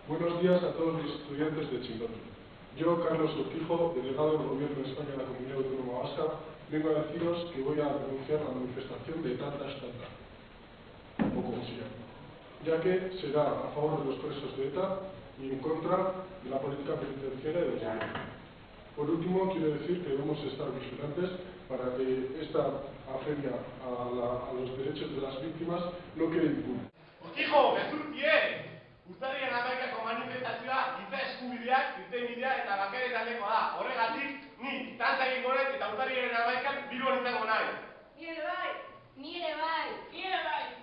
Buenos días a todos los estudiantes de Chimbote. Yo, Carlos Urquijo, delegado del Gobierno de España en la Comunidad Autónoma Vasca, vengo a deciros que voy a denunciar la manifestación de Tantas, o como se llama, ya que será a favor de los presos de ETA y en contra de la política penitenciaria del gobierno. Por último, quiero decir que debemos estar vigilantes para que esta afrenta a los derechos de las víctimas no quede impune. Urquijo, gezurtie! Urtarrian 11ko manifestazioa giza eskubideak, irtenbidea eta bakearen aldekoa da. Horregatik, ni tantza egingo dut eta urtarriaren 11an Bilbon izango nahi. Ni ere bai! Ni ere bai! Ni ere bai!